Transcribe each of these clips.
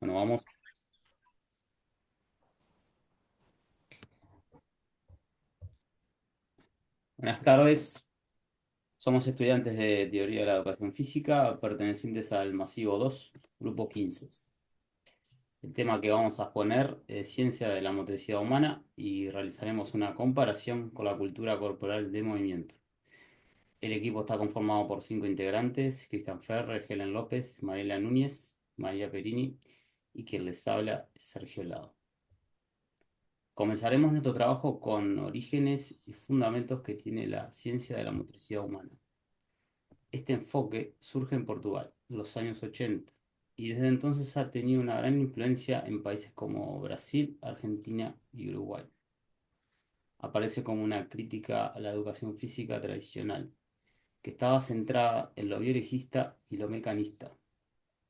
Bueno, vamos. Buenas tardes. Somos estudiantes de Teoría de la Educación Física, pertenecientes al Masivo 2, Grupo 15. El tema que vamos a exponer es Ciencia de la Motricidad Humana y realizaremos una comparación con la cultura corporal de movimiento. El equipo está conformado por 5 integrantes: Cristian Ferrer, Helen López, Mariela Núñez, María Perini y quien les habla, Sergio Lado. Comenzaremos nuestro trabajo con orígenes y fundamentos que tiene la ciencia de la motricidad humana. Este enfoque surge en Portugal en los años 80 y desde entonces ha tenido una gran influencia en países como Brasil, Argentina y Uruguay. Aparece como una crítica a la educación física tradicional, que estaba centrada en lo biologista y lo mecanista,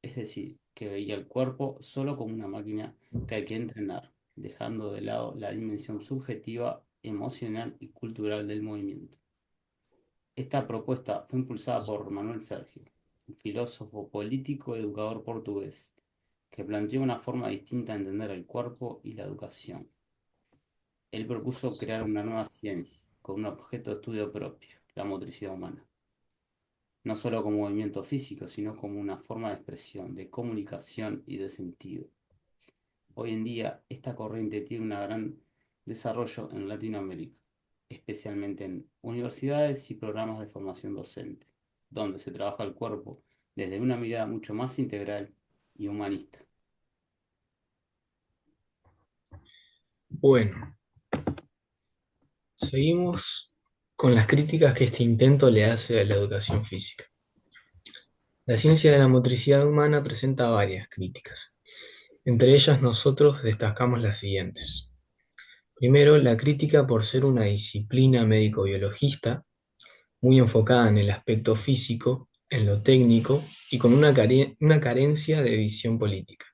es decir, que veía el cuerpo solo como una máquina que hay que entrenar, dejando de lado la dimensión subjetiva, emocional y cultural del movimiento. Esta propuesta fue impulsada por Manuel Sergio, un filósofo político y educador portugués, que planteó una forma distinta de entender el cuerpo y la educación. Él propuso crear una nueva ciencia, con un objeto de estudio propio, la motricidad humana, no solo como movimiento físico, sino como una forma de expresión, de comunicación y de sentido. Hoy en día, esta corriente tiene un gran desarrollo en Latinoamérica, especialmente en universidades y programas de formación docente, donde se trabaja el cuerpo desde una mirada mucho más integral y humanista. Bueno, seguimos con las críticas que este intento le hace a la educación física. La ciencia de la motricidad humana presenta varias críticas. Entre ellas nosotros destacamos las siguientes. Primero, la crítica por ser una disciplina médico-biologista, muy enfocada en el aspecto físico, en lo técnico y con una carencia de visión política.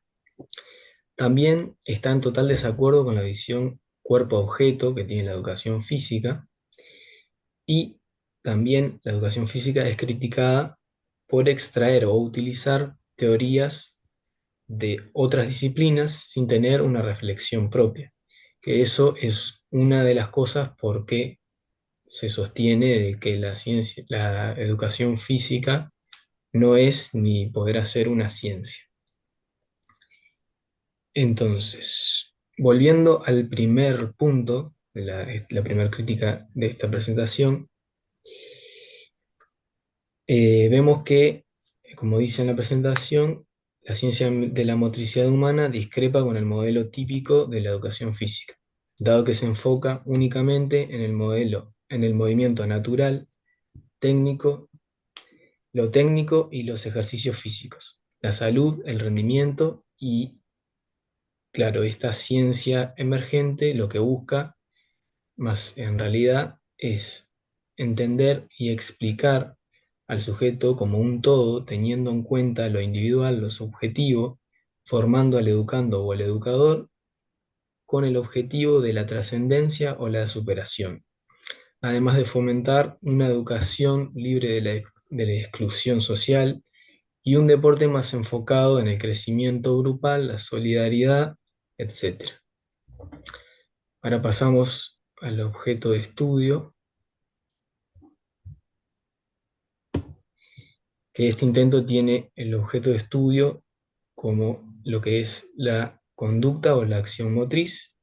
También está en total desacuerdo con la visión cuerpo-objeto que tiene la educación física. Y también la educación física es criticada por extraer o utilizar teorías de otras disciplinas sin tener una reflexión propia, que eso es una de las cosas por qué se sostiene de que la ciencia, la educación física no es ni podrá ser una ciencia. Entonces, volviendo al primer punto de la primera crítica de esta presentación, vemos que, como dice en la presentación, la ciencia de la motricidad humana discrepa con el modelo típico de la educación física, dado que se enfoca únicamente en el modelo, en el movimiento natural, técnico, lo técnico y los ejercicios físicos, la salud, el rendimiento y, claro, esta ciencia emergente lo que busca más en realidad es entender y explicar al sujeto como un todo, teniendo en cuenta lo individual, lo subjetivo, formando al educando o al educador con el objetivo de la trascendencia o la superación, además de fomentar una educación libre de la exclusión social y un deporte más enfocado en el crecimiento grupal, la solidaridad, etc. Ahora pasamos al objeto de estudio, que este intento tiene el objeto de estudio como lo que es la conducta o la acción motriz,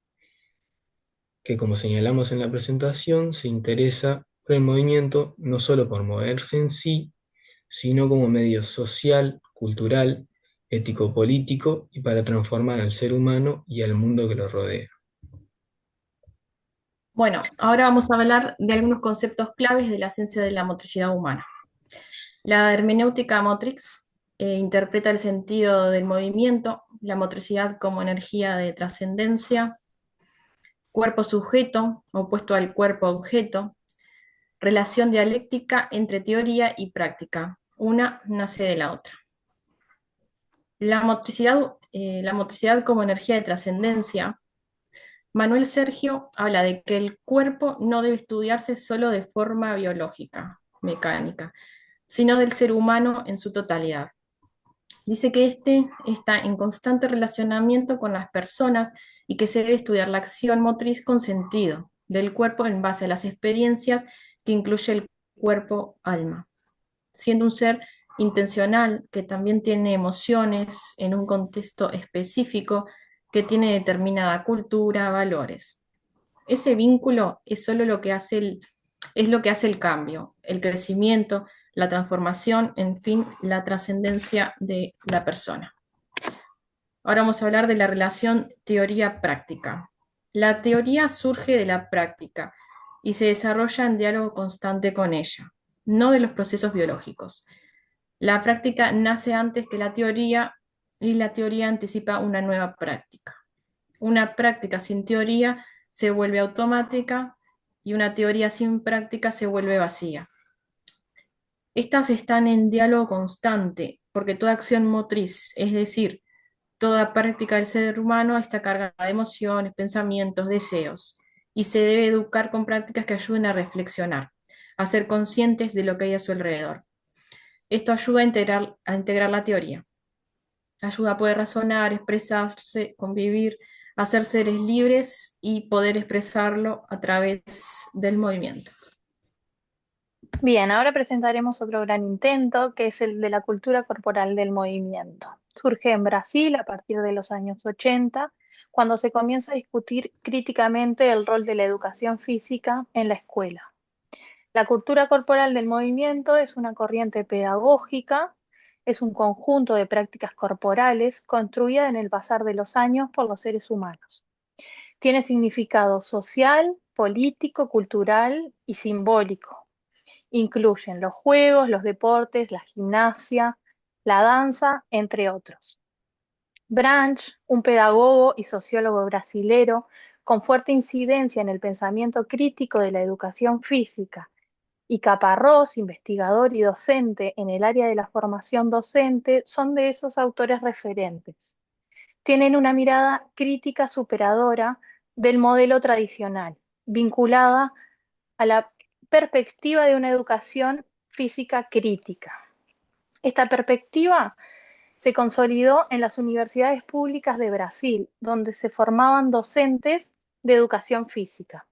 que como señalamos en la presentación, se interesa por el movimiento no solo por moverse en sí, sino como medio social, cultural, ético-político y para transformar al ser humano y al mundo que lo rodea. Bueno, ahora vamos a hablar de algunos conceptos claves de la ciencia de la motricidad humana. La hermenéutica motrix interpreta el sentido del movimiento, la motricidad como energía de trascendencia, cuerpo-sujeto, opuesto al cuerpo-objeto, relación dialéctica entre teoría y práctica. Una nace de la otra. La motricidad como energía de trascendencia. Manuel Sergio habla de que el cuerpo no debe estudiarse solo de forma biológica, mecánica, sino del ser humano en su totalidad. Dice que este está en constante relacionamiento con las personas y que se debe estudiar la acción motriz con sentido del cuerpo en base a las experiencias que incluye el cuerpo-alma, siendo un ser intencional que también tiene emociones en un contexto específico que tiene determinada cultura, valores. Ese vínculo es solo lo que hace es lo que hace el cambio, el crecimiento, la transformación, en fin, la trascendencia de la persona. Ahora vamos a hablar de la relación teoría-práctica. La teoría surge de la práctica y se desarrolla en diálogo constante con ella, no de los procesos biológicos. La práctica nace antes que la teoría y la teoría anticipa una nueva práctica. Una práctica sin teoría se vuelve automática y una teoría sin práctica se vuelve vacía. Estas están en diálogo constante porque toda acción motriz, es decir, toda práctica del ser humano está cargada de emociones, pensamientos, deseos, y se debe educar con prácticas que ayuden a reflexionar, a ser conscientes de lo que hay a su alrededor. Esto ayuda a integrar la teoría, ayuda a poder razonar, expresarse, convivir, a ser seres libres y poder expresarlo a través del movimiento. Bien, ahora presentaremos otro gran intento, que es el de la cultura corporal del movimiento. Surge en Brasil a partir de los años 80, cuando se comienza a discutir críticamente el rol de la educación física en la escuela. La cultura corporal del movimiento es una corriente pedagógica, es un conjunto de prácticas corporales construida en el pasar de los años por los seres humanos. Tiene significado social, político, cultural y simbólico. Incluyen los juegos, los deportes, la gimnasia, la danza, entre otros. Branch, un pedagogo y sociólogo brasilero con fuerte incidencia en el pensamiento crítico de la educación física, y Caparrós, investigador y docente en el área de la formación docente, son de esos autores referentes. Tienen una mirada crítica superadora del modelo tradicional, vinculada a la perspectiva de una educación física crítica. Esta perspectiva se consolidó en las universidades públicas de Brasil, donde se formaban docentes de educación física.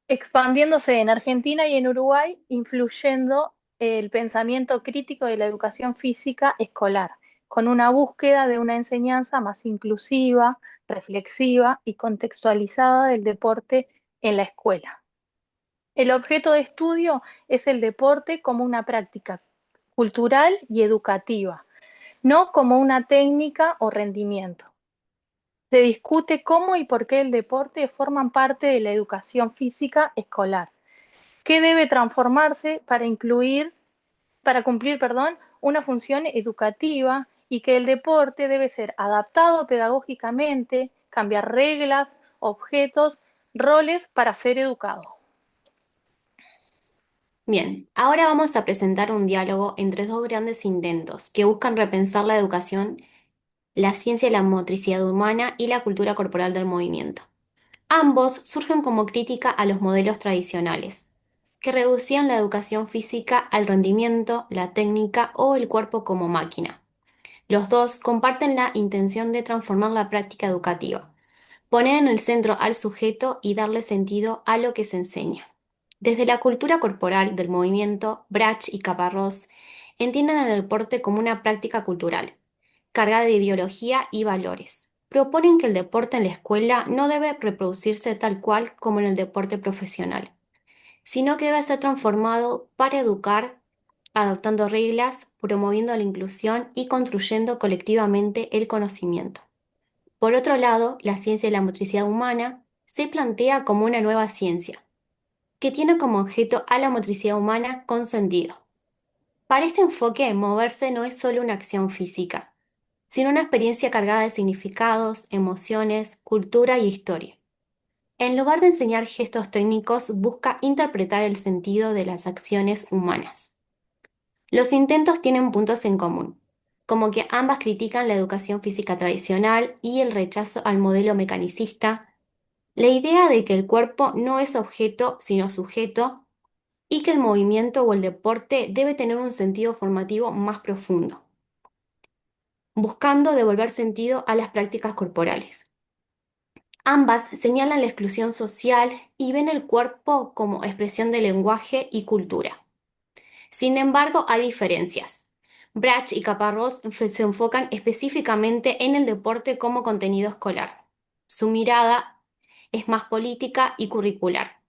Expandiéndose en Argentina y en Uruguay, influyendo el pensamiento crítico de la educación física escolar, con una búsqueda de una enseñanza más inclusiva, reflexiva y contextualizada del deporte en la escuela. El objeto de estudio es el deporte como una práctica cultural y educativa, no como una técnica o rendimiento. Se discute cómo y por qué el deporte forman parte de la educación física escolar, qué debe transformarse para cumplir, una función educativa, y que el deporte debe ser adaptado pedagógicamente, cambiar reglas, objetos, roles para ser educado. Bien, ahora vamos a presentar un diálogo entre dos grandes intentos que buscan repensar la educación, la ciencia de la motricidad humana y la cultura corporal del movimiento. Ambos surgen como crítica a los modelos tradicionales, que reducían la educación física al rendimiento, la técnica o el cuerpo como máquina. Los dos comparten la intención de transformar la práctica educativa, poner en el centro al sujeto y darle sentido a lo que se enseña. Desde la cultura corporal del movimiento, Brach y Caparrós entienden el deporte como una práctica cultural, cargada de ideología y valores. Proponen que el deporte en la escuela no debe reproducirse tal cual como en el deporte profesional, sino que debe ser transformado para educar, adoptando reglas, promoviendo la inclusión y construyendo colectivamente el conocimiento. Por otro lado, la ciencia de la motricidad humana se plantea como una nueva ciencia, que tiene como objeto a la motricidad humana con sentido. Para este enfoque, moverse no es solo una acción física, sino una experiencia cargada de significados, emociones, cultura y historia. En lugar de enseñar gestos técnicos, busca interpretar el sentido de las acciones humanas. Los intentos tienen puntos en común, como que ambas critican la educación física tradicional y el rechazo al modelo mecanicista, la idea de que el cuerpo no es objeto sino sujeto, y que el movimiento o el deporte debe tener un sentido formativo más profundo, buscando devolver sentido a las prácticas corporales. Ambas señalan la exclusión social y ven el cuerpo como expresión de lenguaje y cultura. Sin embargo, hay diferencias. Brach y Caparrós se enfocan específicamente en el deporte como contenido escolar. Su mirada es más política y curricular,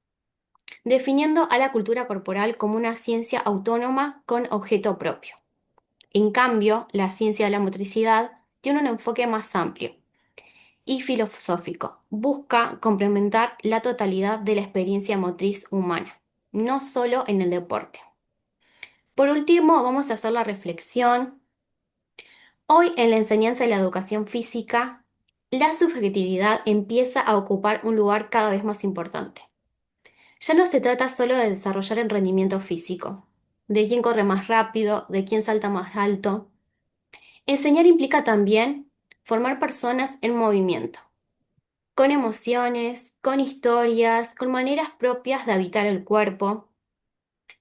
definiendo a la cultura corporal como una ciencia autónoma con objeto propio. En cambio, la ciencia de la motricidad tiene un enfoque más amplio y filosófico. Busca complementar la totalidad de la experiencia motriz humana, no solo en el deporte. Por último, vamos a hacer la reflexión. Hoy en la enseñanza de la educación física, la subjetividad empieza a ocupar un lugar cada vez más importante. Ya no se trata solo de desarrollar el rendimiento físico, de quién corre más rápido, de quién salta más alto. Enseñar implica también formar personas en movimiento, con emociones, con historias, con maneras propias de habitar el cuerpo.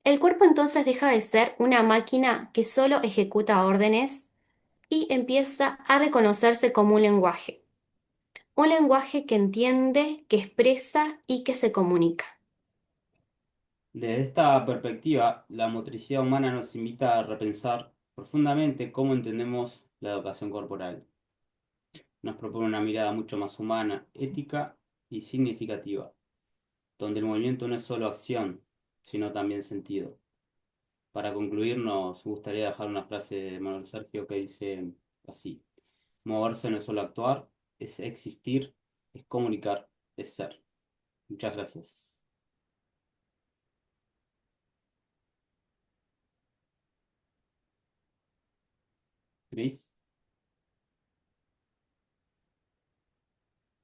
El cuerpo entonces deja de ser una máquina que solo ejecuta órdenes y empieza a reconocerse como un lenguaje que entiende, que expresa y que se comunica. Desde esta perspectiva, la motricidad humana nos invita a repensar profundamente cómo entendemos la educación corporal. Nos propone una mirada mucho más humana, ética y significativa, donde el movimiento no es solo acción, sino también sentido. Para concluir, nos gustaría dejar una frase de Manuel Sergio que dice así: moverse no es solo actuar, es existir, es comunicar, es ser. Muchas gracias. Cris.